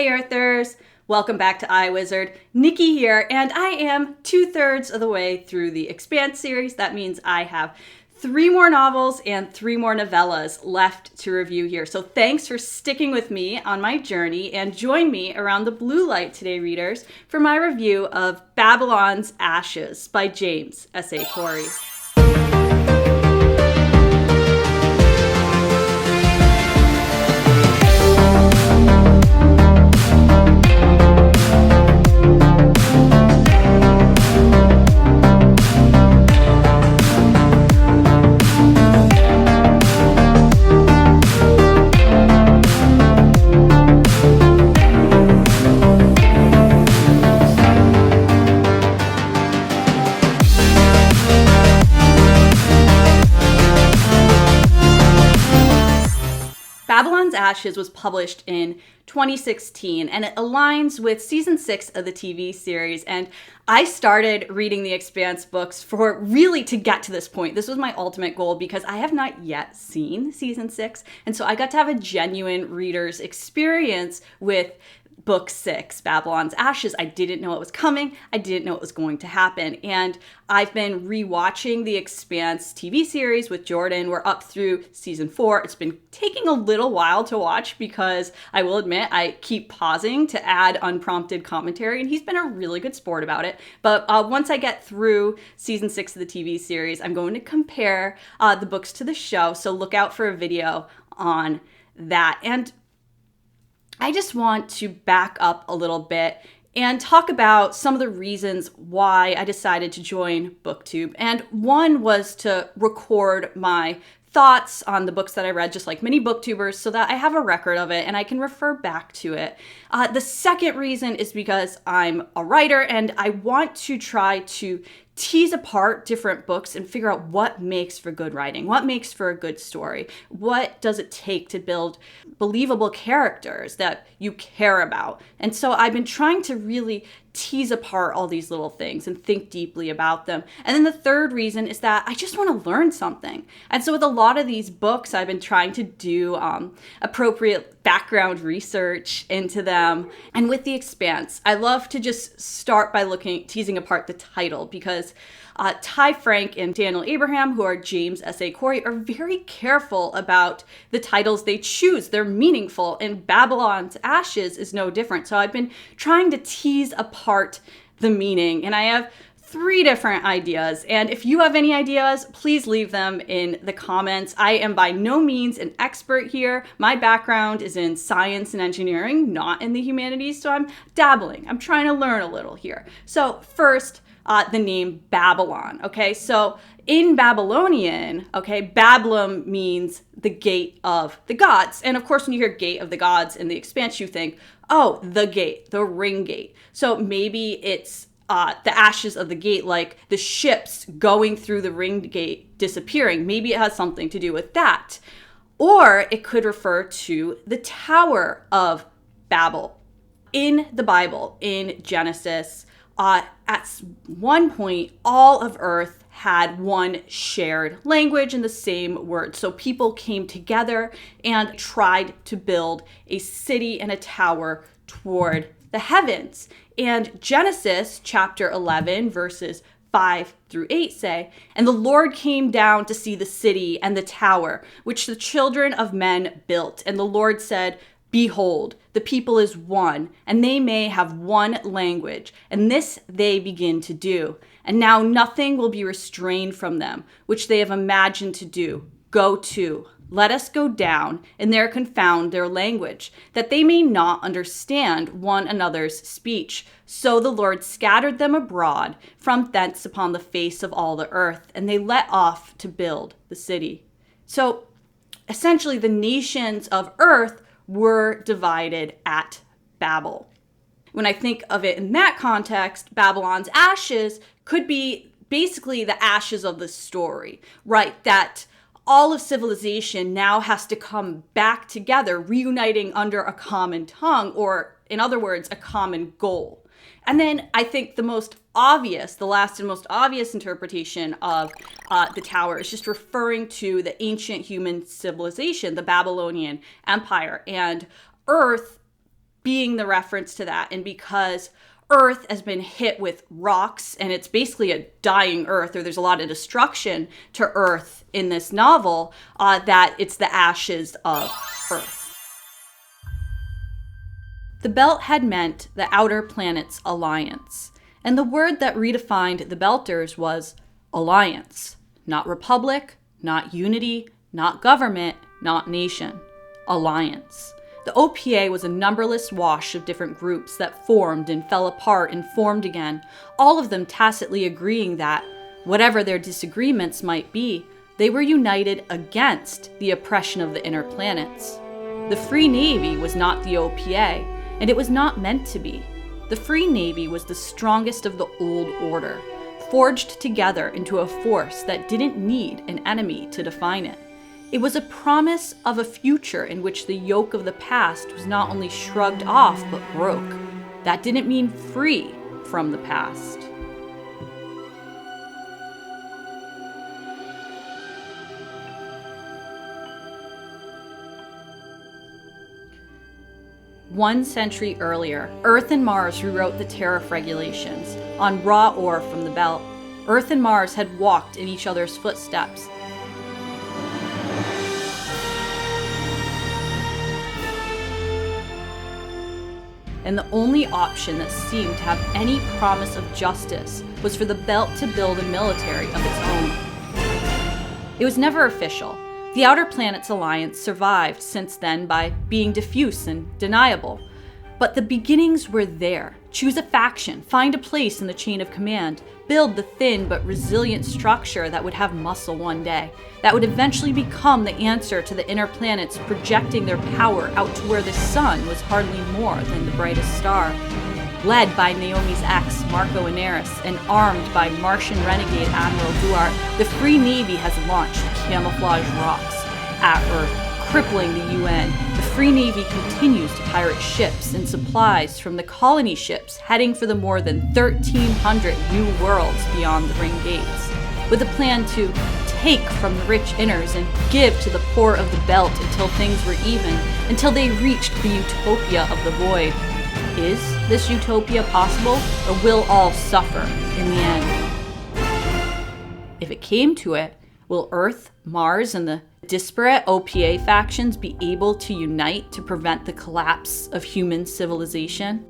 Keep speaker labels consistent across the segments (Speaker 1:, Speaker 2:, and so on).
Speaker 1: Hey Earthers! Welcome back to iWizard. Nikki here, and I am 2/3 of the way through the Expanse series. That means I have 3 more novels and 3 more novellas left to review here. So thanks for sticking with me on my journey, and join me around the blue light today, readers, for my review of Babylon's Ashes by James S.A. Corey. Babylon's Ashes was published in 2016, and it aligns with season 6 of the TV series. And I started reading the Expanse books for really to get to this point. This was my ultimate goal because I have not yet seen season 6. And so I got to have a genuine reader's experience with Book 6, Babylon's Ashes. I didn't know it was coming. I didn't know it was going to happen. And I've been rewatching the Expanse TV series with Jordan. We're up through season 4. It's been taking a little while to watch because I will admit I keep pausing to add unprompted commentary, and he's been a really good sport about it. But once I get through season 6 of the TV series, I'm going to compare the books to the show. So look out for a video on that. And I just want to back up a little bit and talk about some of the reasons why I decided to join BookTube. And one was to record my thoughts on the books that I read, just like many booktubers, so that I have a record of it and I can refer back to it. The second reason is because I'm a writer and I want to try to tease apart different books and figure out what makes for good writing, what makes for a good story, what does it take to build believable characters that you care about. And so I've been trying to really tease apart all these little things and think deeply about them. And then the third reason is that I just want to learn something. And so with a lot of these books, I've been trying to do appropriate background research into them. And with The Expanse, I love to just start by teasing apart the title, because Ty Frank and Daniel Abraham, who are James S.A. Corey, are very careful about the titles they choose. They're meaningful, and Babylon's Ashes is no different. So I've been trying to tease apart the meaning, and I have 3 different ideas. And if you have any ideas, please leave them in the comments. I am by no means an expert here. My background is in science and engineering, not in the humanities, so I'm dabbling. I'm trying to learn a little here. So first, the name Babylon, okay? So in Babylonian, okay, Babylon means the gate of the gods. And of course, when you hear gate of the gods in the Expanse, you think, oh, the gate, the ring gate. So maybe it's the ashes of the gate, like the ships going through the ring gate disappearing. Maybe it has something to do with that. Or it could refer to the Tower of Babel. In the Bible, in Genesis, at one point, all of Earth had one shared language and the same word. So people came together and tried to build a city and a tower toward the heavens. And Genesis chapter 11, verses 5 through 8 say, "And the Lord came down to see the city and the tower, which the children of men built. And the Lord said, Behold, the people is one, and they may have one language, and this they begin to do. And now nothing will be restrained from them, which they have imagined to do. Go to, let us go down, and there confound their language, that they may not understand one another's speech. So the Lord scattered them abroad from thence upon the face of all the earth, and they let off to build the city." So essentially, the nations of earth were divided at Babel. When I think of it in that context, Babylon's Ashes could be basically the ashes of the story, right? That all of civilization now has to come back together, reuniting under a common tongue, or in other words, a common goal. And then I think the last and most obvious interpretation of the tower is just referring to the ancient human civilization, the Babylonian Empire. And Earth being the reference to that, and because Earth has been hit with rocks and it's basically a dying Earth, or there's a lot of destruction to Earth in this novel, that it's the ashes of Earth. The belt had meant the Outer Planets Alliance, and the word that redefined the Belters was alliance. Not republic, not unity, not government, not nation. Alliance. The OPA was a numberless wash of different groups that formed and fell apart and formed again, all of them tacitly agreeing that, whatever their disagreements might be, they were united against the oppression of the inner planets. The Free Navy was not the OPA, and it was not meant to be. The Free Navy was the strongest of the old order, forged together into a force that didn't need an enemy to define it. It was a promise of a future in which the yoke of the past was not only shrugged off, but broke. That didn't mean free from the past. One century earlier, Earth and Mars rewrote the tariff regulations on raw ore from the belt. Earth and Mars had walked in each other's footsteps. And the only option that seemed to have any promise of justice was for the belt to build a military of its own. It was never official. The Outer Planets Alliance survived since then by being diffuse and deniable. But the beginnings were there. Choose a faction, find a place in the chain of command, build the thin but resilient structure that would have muscle one day, that would eventually become the answer to the inner planets projecting their power out to where the sun was hardly more than the brightest star. Led by Naomi's ex, Marco Inaris, and armed by Martian renegade Admiral Duarte, the Free Navy has launched camouflage rocks at Earth, crippling the UN. The Free Navy continues to pirate ships and supplies from the colony ships heading for the more than 1,300 new worlds beyond the ring gates, with a plan to take from the rich inners and give to the poor of the belt until things were even, until they reached the utopia of the void. Is this utopia possible, or will all suffer in the end? If it came to it, will Earth, Mars, and the disparate OPA factions be able to unite to prevent the collapse of human civilization?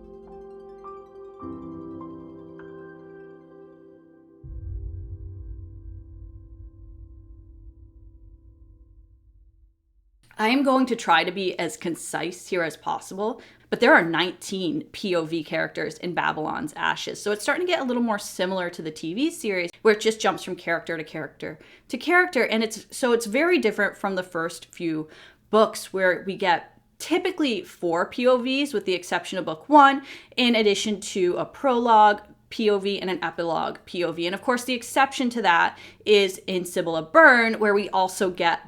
Speaker 1: I am going to try to be as concise here as possible, but there are 19 POV characters in Babylon's Ashes, so it's starting to get a little more similar to the TV series, where it just jumps from character to character to character, and it's very different from the first few books, where we get typically 4 POVs, with the exception of book 1, in addition to a prologue POV and an epilogue POV. And of course, the exception to that is in Sibylla Byrne, where we also get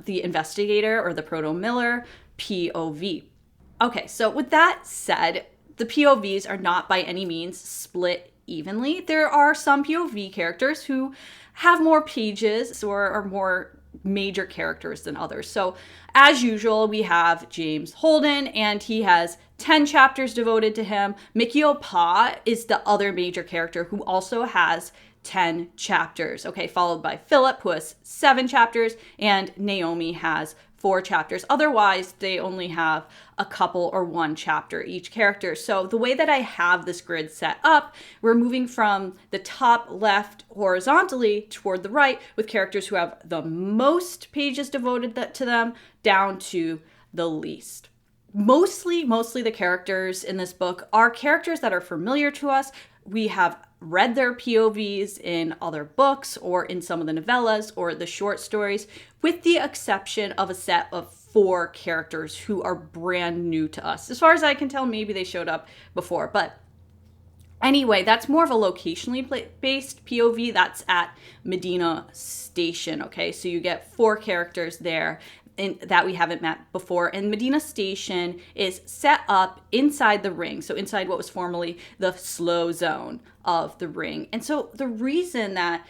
Speaker 1: the investigator, or the Proto-Miller, POV. Okay, so with that said, the POVs are not by any means split evenly. There are some POV characters who have more pages or are more major characters than others. So as usual, we have James Holden, and he has 10 chapters devoted to him. Mikio Pa is the other major character who also has 10 chapters, okay, followed by Philip, who has 7 chapters, and Naomi has 4 chapters. Otherwise, they only have a couple or 1 chapter each character. So the way that I have this grid set up, we're moving from the top left horizontally toward the right, with characters who have the most pages devoted to them down to the least. Mostly the characters in this book are characters that are familiar to us. We have read their POVs in other books or in some of the novellas or the short stories, with the exception of a set of 4 characters who are brand new to us. As far as I can tell, maybe they showed up before, but anyway, that's more of a locationally based POV. That's at Medina Station, okay? So you get 4 characters there that we haven't met before. And Medina Station is set up inside the ring, so inside what was formerly the slow zone of the ring. And so the reason that,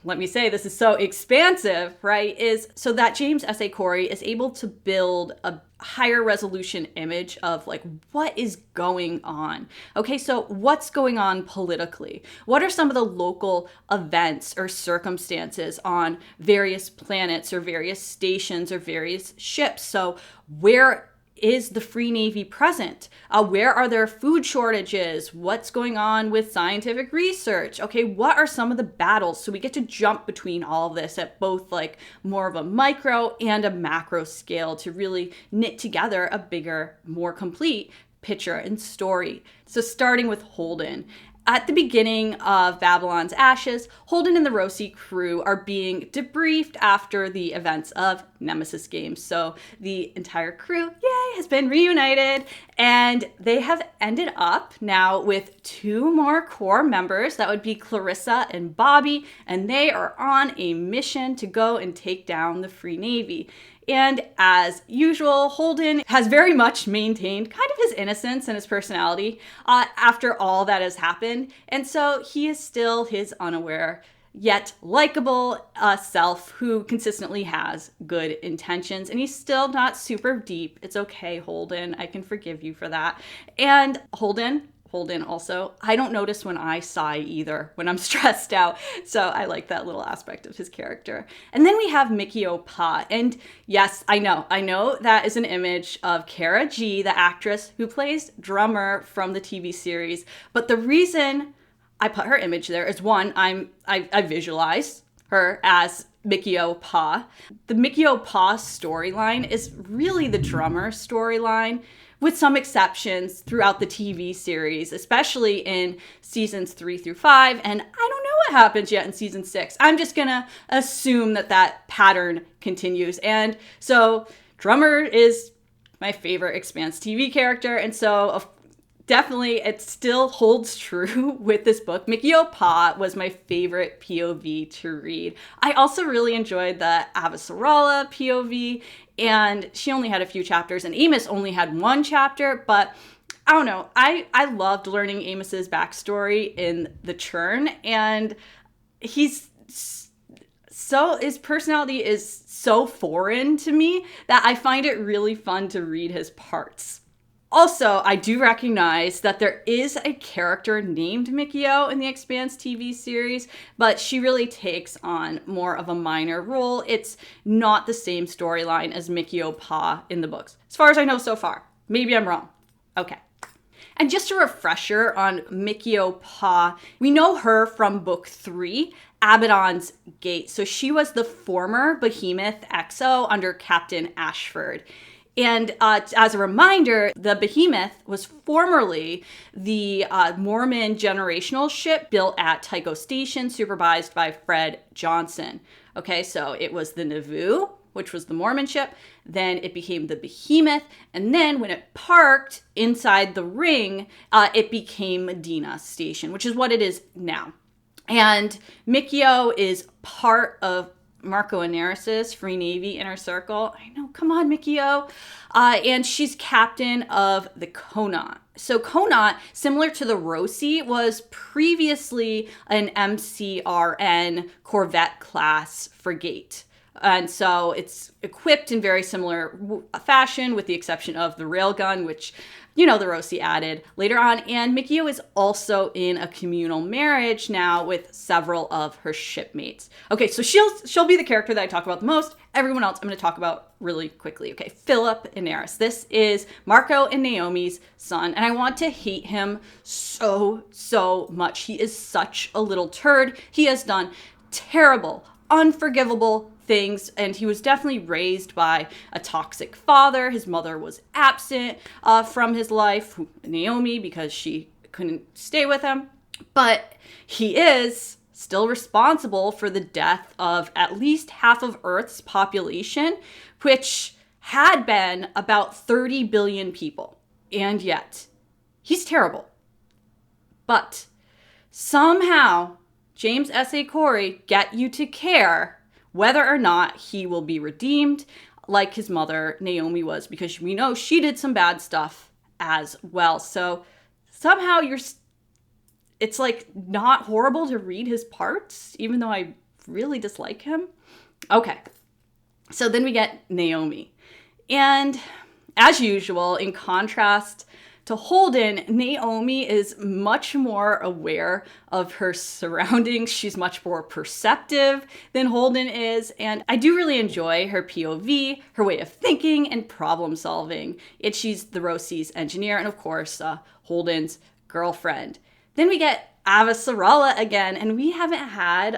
Speaker 1: let me say, this is so expansive, right, is so that James S.A. Corey is able to build higher resolution image of like what is going on. Okay, so what's going on politically? What are some of the local events or circumstances on various planets or various stations or various ships? So where is the Free Navy present? Where are there food shortages? What's going on with scientific research? Okay, what are some of the battles? So we get to jump between all of this at both like more of a micro and a macro scale to really knit together a bigger, more complete picture and story. So starting with Holden. At the beginning of Babylon's Ashes, Holden and the Roci crew are being debriefed after the events of Nemesis Games. So the entire crew, yay, has been reunited, and they have ended up now with 2 more core members. That would be Clarissa and Bobby, and they are on a mission to go and take down the Free Navy. And as usual, Holden has very much maintained kind of his innocence and his personality after all that has happened. And so he is still his unaware, yet likable self who consistently has good intentions. And he's still not super deep. It's okay, Holden. I can forgive you for that. And Holden also, I don't notice when I sigh either when I'm stressed out. So I like that little aspect of his character. And then we have Mikio Pa. And yes, I know that is an image of Kara G, the actress who plays Drummer from the TV series. But the reason I put her image there is one, I visualize her as Mikio Pa. The Mikio Pa storyline is really the Drummer storyline, with some exceptions throughout the TV series, especially in seasons 3 through 5. And I don't know what happens yet in season 6. I'm just gonna assume that pattern continues. And so Drummer is my favorite Expanse TV character. And so definitely it still holds true with this book. Mikio Pa was my favorite POV to read. I also really enjoyed the Avasarala POV, and she only had a few chapters, and Amos only had 1 chapter, but I don't know. I loved learning Amos's backstory in The Churn, and his personality is so foreign to me that I find it really fun to read his parts. Also, I do recognize that there is a character named Mikio in the Expanse TV series, but she really takes on more of a minor role. It's not the same storyline as Mikio Pa in the books, as far as I know so far. Maybe I'm wrong. Okay. And just a refresher on Mikio Pa, we know her from book 3, Abaddon's Gate. So she was the former Behemoth XO under Captain Ashford. And as a reminder, the Behemoth was formerly the Mormon generational ship built at Tycho Station, supervised by Fred Johnson. Okay, so it was the Nauvoo, which was the Mormon ship. Then it became the Behemoth. And then when it parked inside the ring, it became Medina Station, which is what it is now. And Mikio is part of Marco Inaris's Free Navy Inner Circle. I know, come on, Mikio. And she's captain of the Connaught. So Connaught, similar to the Roci, was previously an MCRN Corvette class frigate. And so it's equipped in very similar fashion, with the exception of the railgun, which, the Roci added later on. And Mikio is also in a communal marriage now with several of her shipmates. Okay, so she'll be the character that I talk about the most. Everyone else I'm going to talk about really quickly. Okay, Philip Inaris. This is Marco and Naomi's son, and I want to hate him so much. He is such a little turd. He has done terrible, unforgivable things, and he was definitely raised by a toxic father. His mother was absent from his life, Naomi, because she couldn't stay with him. But he is still responsible for the death of at least half of Earth's population, which had been about 30 billion people. And yet, he's terrible. But somehow, James S.A. Corey get you to care whether or not he will be redeemed like his mother, Naomi, was, because we know she did some bad stuff as well. So somehow it's like not horrible to read his parts, even though I really dislike him. Okay. So then we get Naomi. And as usual, in contrast to Holden, Naomi is much more aware of her surroundings. She's much more perceptive than Holden is. And I do really enjoy her POV, her way of thinking and problem solving. She's the Rosie's engineer and, of course, Holden's girlfriend. Then we get Avasarala again, and we haven't had,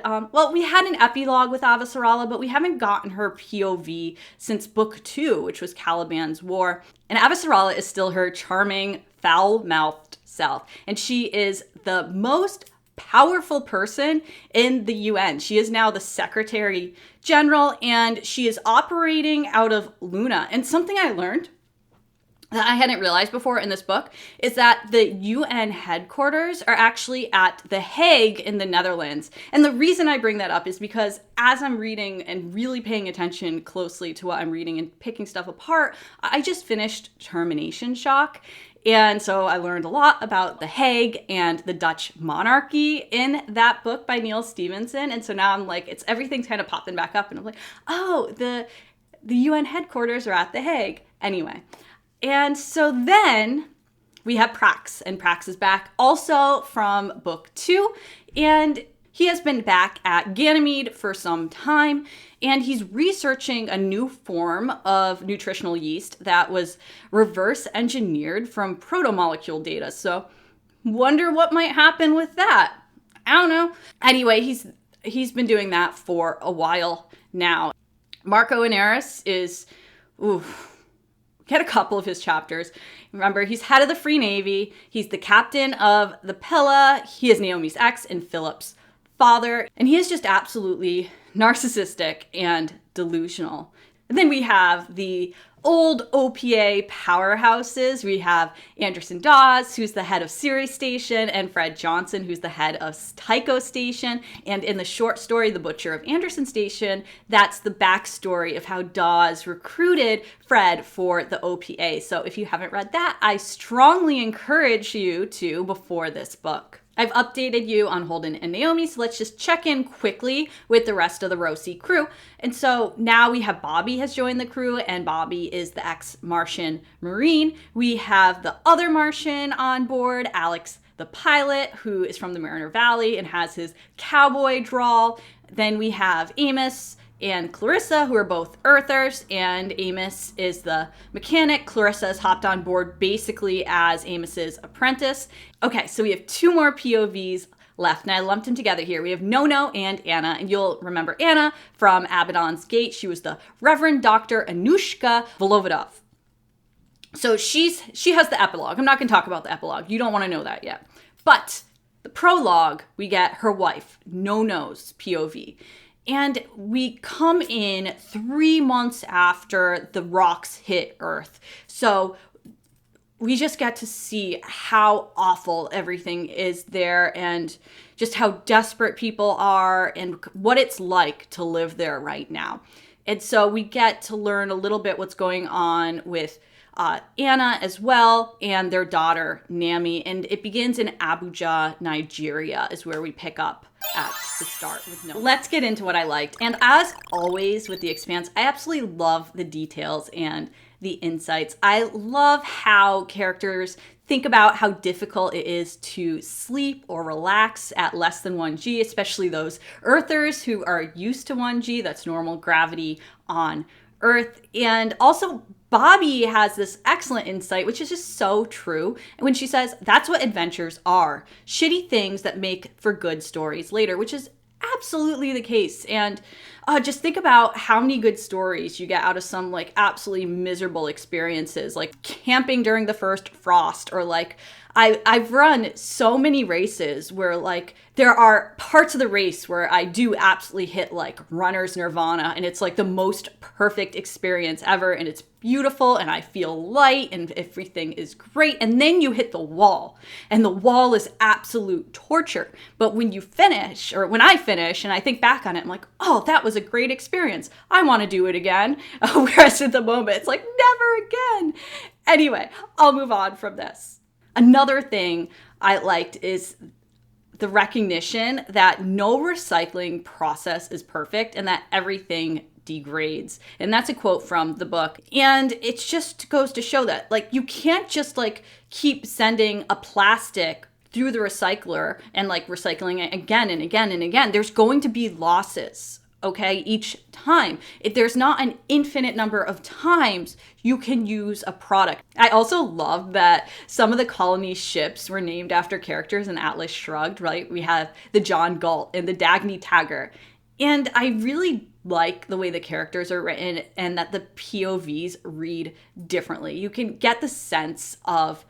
Speaker 1: we had an epilogue with Avasarala, but we haven't gotten her POV since book 2, which was Caliban's War. And Avasarala is still her charming, foul-mouthed self, and she is the most powerful person in the UN. She is now the Secretary General, and she is operating out of Luna. And something I learned that I hadn't realized before in this book is that the UN headquarters are actually at The Hague in the Netherlands. And the reason I bring that up is because as I'm reading and really paying attention closely to what I'm reading and picking stuff apart, I just finished Termination Shock. And so I learned a lot about The Hague and the Dutch monarchy in that book by Neil Stevenson. And so now I'm like, everything's kind of popping back up. And I'm like, oh, the UN headquarters are at The Hague. Anyway. And so then we have Prax, and Prax is back also from book 2, and he has been back at Ganymede for some time, and he's researching a new form of nutritional yeast that was reverse engineered from protomolecule data. So wonder what might happen with that. I don't know. Anyway, he's been doing that for a while now. Marco Inaris is, get a couple of his chapters. Remember, he's head of the Free Navy. He's the captain of the Pilla. He is Naomi's ex and Philip's father. And he is just absolutely narcissistic and delusional. And then we have the old OPA powerhouses. We have Anderson Dawes, who's the head of Ceres Station, and Fred Johnson, who's the head of Tycho Station. And in the short story, The Butcher of Anderson Station, that's the backstory of how Dawes recruited Fred for the OPA. So if you haven't read that, I strongly encourage you to before this book. I've updated you on Holden and Naomi, so let's just check in quickly with the rest of the Rosie crew. And so now we have Bobby has joined the crew, and Bobby is the ex-Martian Marine. We have the other Martian on board, Alex the pilot, who is from the Mariner Valley and has his cowboy drawl. Then we have Amos and Clarissa, who are both Earthers, and Amos is the mechanic. Clarissa has hopped on board basically as Amos's apprentice. Okay, so we have 2 more POVs left, and I lumped them together here. We have Nono and Anna, and you'll remember Anna from Abaddon's Gate. She was the Reverend Dr. Anushka Volovodov. So she has the epilogue. I'm not going to talk about the epilogue. You don't want to know that yet. But the prologue, we get her wife, Nono's POV. And we come in 3 months after the rocks hit Earth. So we just get to see how awful everything is there and just how desperate people are and what it's like to live there right now. And so we get to learn a little bit what's going on with Anna as well, and their daughter, Nami. And it begins in Abuja, Nigeria, is where we pick up at the start with Noah. Let's get into what I liked. And as always with The Expanse, I absolutely love the details and the insights. I love how characters think about how difficult it is to sleep or relax at less than 1G, especially those Earthers who are used to 1G, that's normal gravity on Earth. And also Bobby has this excellent insight, which is just so true, when she says that's what adventures are, shitty things that make for good stories later, which is absolutely the case. And just think about how many good stories you get out of some like absolutely miserable experiences, like camping during the first frost, or like I've run so many races where like there are parts of the race where I do absolutely hit like runner's nirvana, and it's like the most perfect experience ever, and it's beautiful and I feel light and everything is great. And then you hit the wall, and the wall is absolute torture. But when you finish, or when I finish and I think back on it, I'm like, oh, that was a great experience. I want to do it again. Whereas at the moment, it's like, never again. Anyway, I'll move on from this. Another thing I liked is the recognition that no recycling process is perfect and that everything degrades. And that's a quote from the book. And it just goes to show that, like, you can't just, like, keep sending a plastic through the recycler and, like, recycling it again and again and again. There's going to be losses, okay, each time. There's not an infinite number of times you can use a product. I also love that some of the colony ships were named after characters in Atlas Shrugged, right? We have the John Galt and the Dagny Taggart. And I really like the way the characters are written and that the POVs read differently. You can get the sense of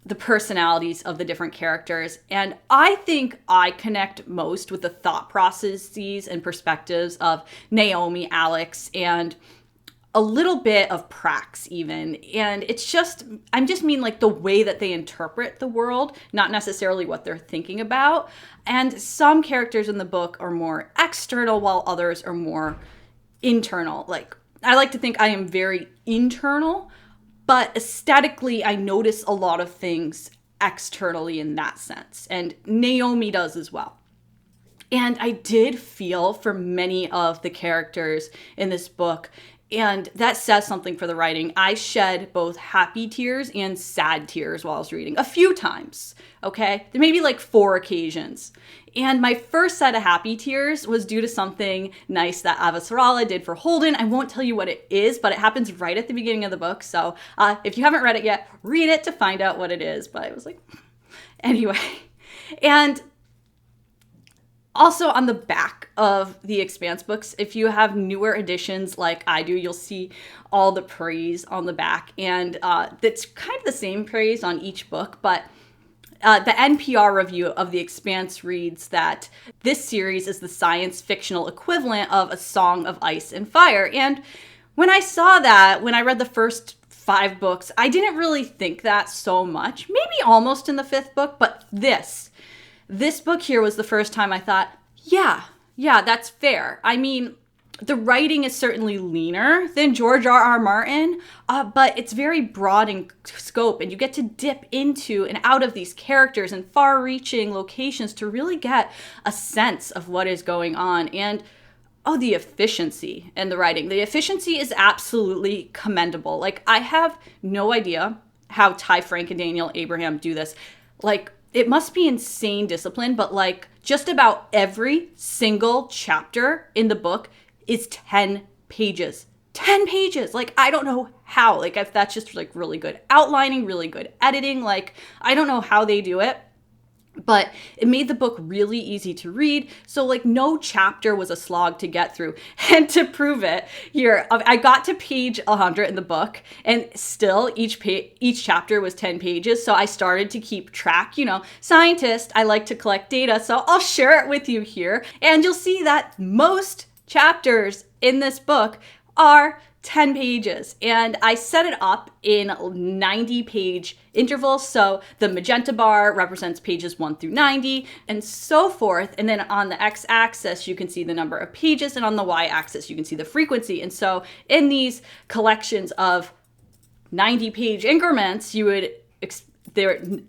Speaker 1: the personalities of the different characters. And I think I connect most with the thought processes and perspectives of Naomi, Alex, and a little bit of Prax even. And it's just, I just mean like the way that they interpret the world, not necessarily what they're thinking about. And some characters in the book are more external while others are more internal. Like, I like to think I am very internal, but aesthetically, I notice a lot of things externally in that sense. And Naomi does as well. And I did feel for many of the characters in this book, and that says something for the writing. I shed both happy tears and sad tears while I was reading a few times, okay? There may be like 4 occasions. And my first set of happy tears was due to something nice that Avasarala did for Holden. I won't tell you what it is, but it happens right at the beginning of the book. So if you haven't read it yet, read it to find out what it is. But I was like, anyway. And also on the back of the Expanse books, if you have newer editions like I do, you'll see all the praise on the back. And it's kind of the same praise on each book, but the NPR review of The Expanse reads that this series is the science fictional equivalent of A Song of Ice and Fire. And when I saw that, when I read the first 5 books, I didn't really think that so much. Maybe almost in the 5th book, but this book here was the first time I thought, yeah, that's fair. I mean, the writing is certainly leaner than George R.R. Martin, but it's very broad in scope, and you get to dip into and out of these characters and far-reaching locations to really get a sense of what is going on. And the efficiency in the writing. The efficiency is absolutely commendable. Like, I have no idea how Ty Frank and Daniel Abraham do this. Like, it must be insane discipline, but like just about every single chapter in the book is 10 pages. 10 pages. Like, I don't know how. Like, if that's just like really good outlining, really good editing. Like, I don't know how they do it, but it made the book really easy to read. So like no chapter was a slog to get through. And to prove it, here, I got to page 100 in the book, and still each chapter was 10 pages. So I started to keep track. You know, scientist, I like to collect data, so I'll share it with you here. And you'll see that most chapters in this book are 10 pages, and I set it up in 90-page intervals. So the magenta bar represents pages 1 through 90 and so forth. And then on the x-axis, you can see the number of pages, and on the y-axis, you can see the frequency. And so in these collections of 90-page increments, you would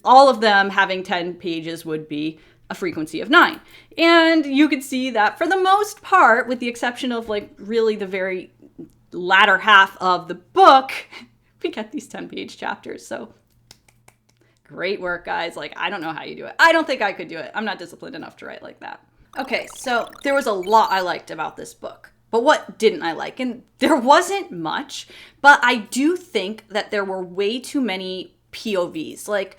Speaker 1: all of them having 10 pages would be a frequency of 9. And you could see that for the most part, with the exception of like really the very latter half of the book, we get these 10-page chapters. So great work, guys. Like, I don't know how you do it. I don't think I could do it. I'm not disciplined enough to write like that. Okay, so there was a lot I liked about this book, but what didn't I like? And there wasn't much, but I do think that there were way too many POVs. Like,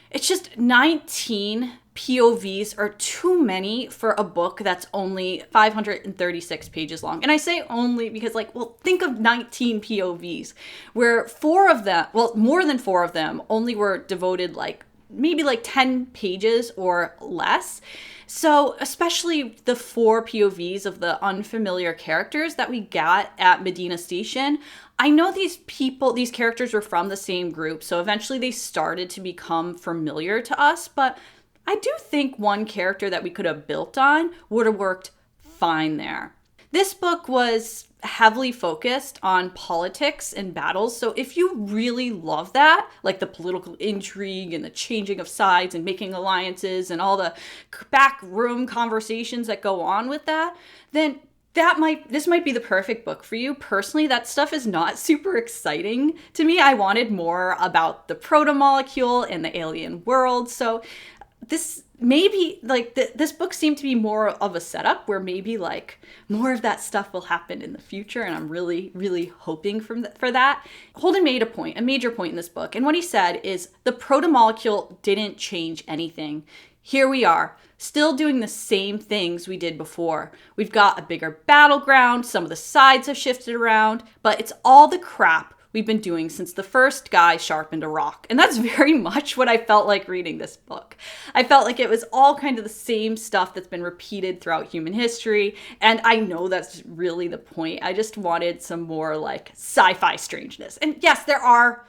Speaker 1: it's just 19 POVs are too many for a book that's only 536 pages long. And I say only because, like, well, think of 19 POVs where 4 of them, well, more than 4 of them only were devoted like maybe like 10 pages or less. So especially the 4 POVs of the unfamiliar characters that we got at Medina Station, I know these characters were from the same group, so eventually they started to become familiar to us, but I do think one character that we could have built on would have worked fine there. This book was heavily focused on politics and battles, so if you really love that, like the political intrigue and the changing of sides and making alliances and all the backroom conversations that go on with that, then this might be the perfect book for you. Personally, that stuff is not super exciting to me. I wanted more about the proto-molecule and the alien world. So this maybe like this book seemed to be more of a setup where maybe like more of that stuff will happen in the future, and I'm really, really hoping for that. Holden made a major point in this book, and what he said is the proto-molecule didn't change anything. Here we are, still doing the same things we did before. We've got a bigger battleground, some of the sides have shifted around, but it's all the crap we've been doing since the first guy sharpened a rock. And that's very much what I felt like reading this book. I felt like it was all kind of the same stuff that's been repeated throughout human history. And I know that's really the point. I just wanted some more like sci-fi strangeness. And yes, there are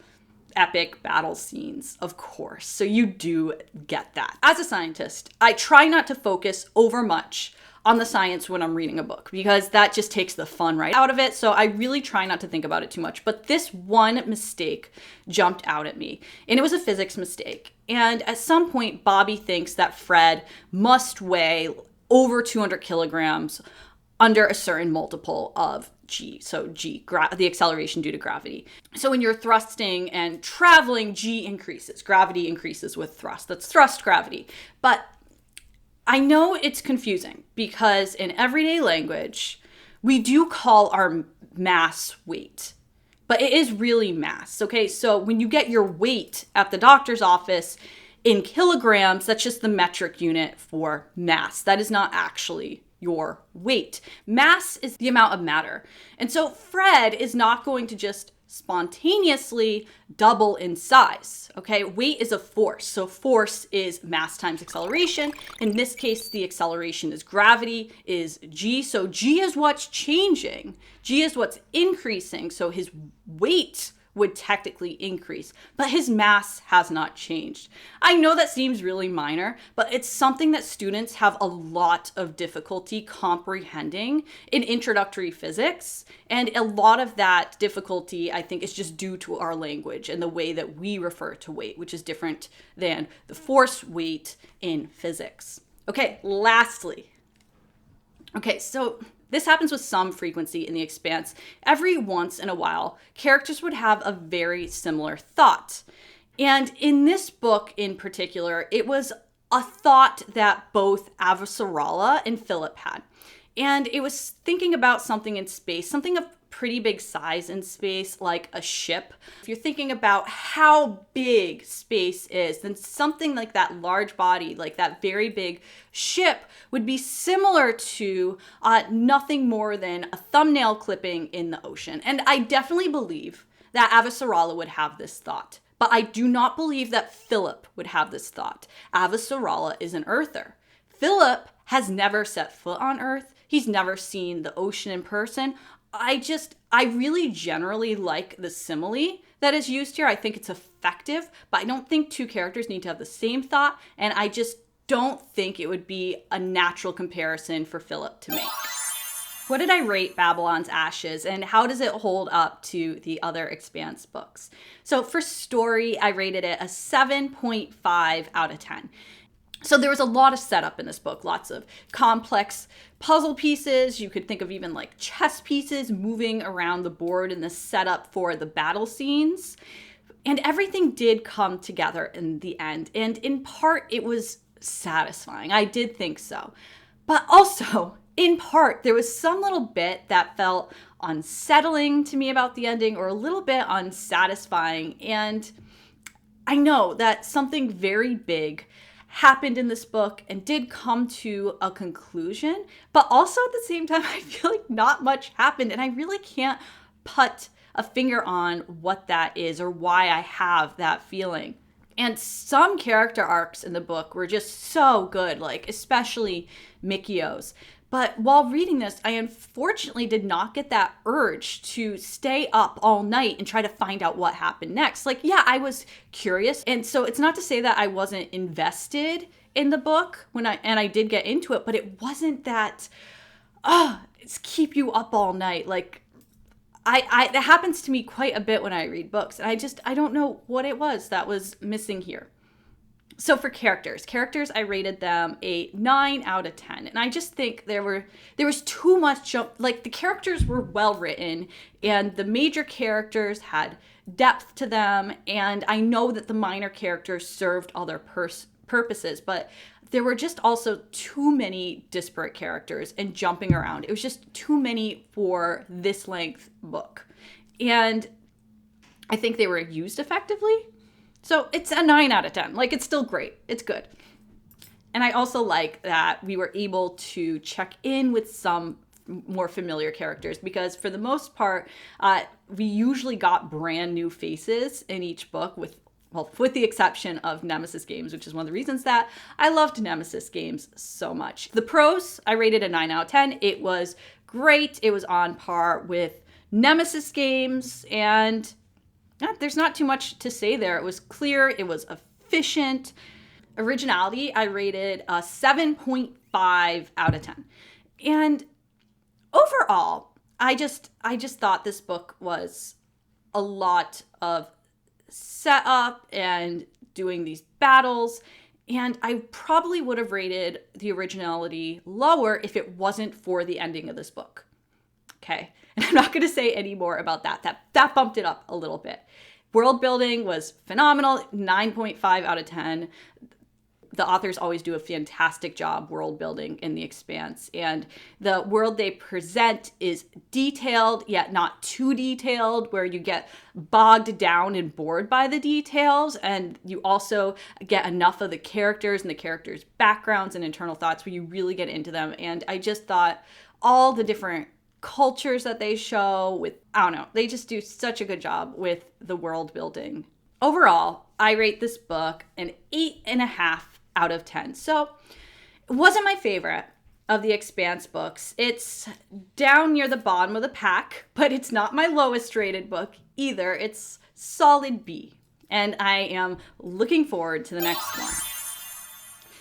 Speaker 1: epic battle scenes, of course. So you do get that. As a scientist, I try not to focus over much on the science when I'm reading a book, because that just takes the fun right out of it. So I really try not to think about it too much. But this one mistake jumped out at me, and it was a physics mistake. And at some point, Bobby thinks that Fred must weigh over 200 kilograms under a certain multiple of G. So G, the acceleration due to gravity. So when you're thrusting and traveling, G increases. Gravity increases with thrust. That's thrust gravity. But I know it's confusing because in everyday language, we do call our mass weight, but it is really mass, okay? So when you get your weight at the doctor's office in kilograms, that's just the metric unit for mass. That is not actually your weight. Mass is the amount of matter. And so Fred is not going to just spontaneously double in size, okay? Weight is a force. So force is mass times acceleration. In this case, the acceleration is gravity, is G. So G is what's changing. G is what's increasing. So his weight would technically increase, but his mass has not changed. I know that seems really minor, but it's something that students have a lot of difficulty comprehending in introductory physics. And a lot of that difficulty, I think, is just due to our language and the way that we refer to weight, which is different than the force weight in physics. Okay, lastly. Okay, so this happens with some frequency in The Expanse. Every once in a while, characters would have a very similar thought. And in this book in particular, it was a thought that both Avasarala and Philip had. And it was thinking about something in space, something of pretty big size in space, like a ship. If you're thinking about how big space is, then something like that large body, like that very big ship, would be similar to nothing more than a thumbnail clipping in the ocean. And I definitely believe that Avasarala would have this thought. But I do not believe that Philip would have this thought. Avasarala is an earther. Philip has never set foot on Earth. He's never seen the ocean in person. I really generally like the simile that is used here. I think it's effective, but I don't think two characters need to have the same thought, and I just don't think it would be a natural comparison for Philip to make. What did I rate Babylon's Ashes, and how does it hold up to the other Expanse books? So for story, I rated it a 7.5 out of 10. So there was a lot of setup in this book, lots of complex puzzle pieces. You could think of even like chess pieces moving around the board in the setup for the battle scenes. And everything did come together in the end. And in part, it was satisfying. I did think so. But also, in part, there was some little bit that felt unsettling to me about the ending, or a little bit unsatisfying. And I know that something very big happened in this book and did come to a conclusion, but also at the same time, I feel like not much happened, and I really can't put a finger on what that is or why I have that feeling. And some character arcs in the book were just so good, like especially Mikio's. But while reading this, I unfortunately did not get that urge to stay up all night and try to find out what happened next. Like, yeah, I was curious. And so it's not to say that I wasn't invested in the book I did get into it, but it wasn't that, it's keep you up all night. Like, that happens to me quite a bit when I read books. And I don't know what it was that was missing here. So for characters, I rated them a 9 out of 10. And I just think there was too much, like the characters were well written and the major characters had depth to them. And I know that the minor characters served all their purposes, but there were just also too many disparate characters and jumping around. It was just too many for this length book. And I think they were used effectively. So it's a 9 out of 10. Like, it's still great. It's good. And I also like that we were able to check in with some more familiar characters because for the most part, we usually got brand new faces in each book with the exception of Nemesis games, which is one of the reasons that I loved Nemesis games so much. The prose, I rated a 9 out of 10. It was great. It was on par with Nemesis games, and there's not too much to say there. It was clear. It was efficient. Originality, I rated a 7.5 out of 10. And overall, I just thought this book was a lot of setup and doing these battles. And I probably would have rated the originality lower if it wasn't for the ending of this book. Okay. And I'm not going to say any more about that. That bumped it up a little bit. World building was phenomenal, 9.5 out of 10. The authors always do a fantastic job world building in The Expanse. And the world they present is detailed, yet not too detailed, where you get bogged down and bored by the details. And you also get enough of the characters and the characters' backgrounds and internal thoughts where you really get into them. And I just thought all the different cultures that they show with, I don't know, they just do such a good job with the world building. Overall, I rate this book an 8.5 out of 10. So it wasn't my favorite of the Expanse books. It's down near the bottom of the pack, but it's not my lowest rated book either. It's solid B. And I am looking forward to the next one.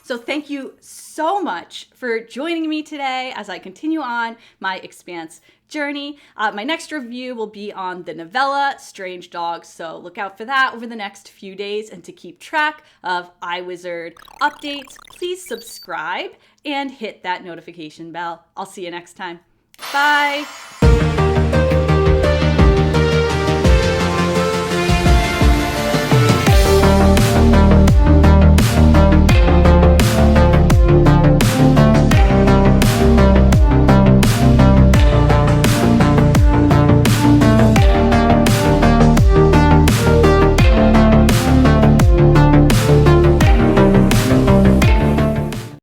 Speaker 1: So thank you so much for joining me today as I continue on my Expanse journey. My next review will be on the novella Strange Dogs, so look out for that over the next few days. And to keep track of iWizard updates, please subscribe and hit that notification bell. I'll see you next time. Bye!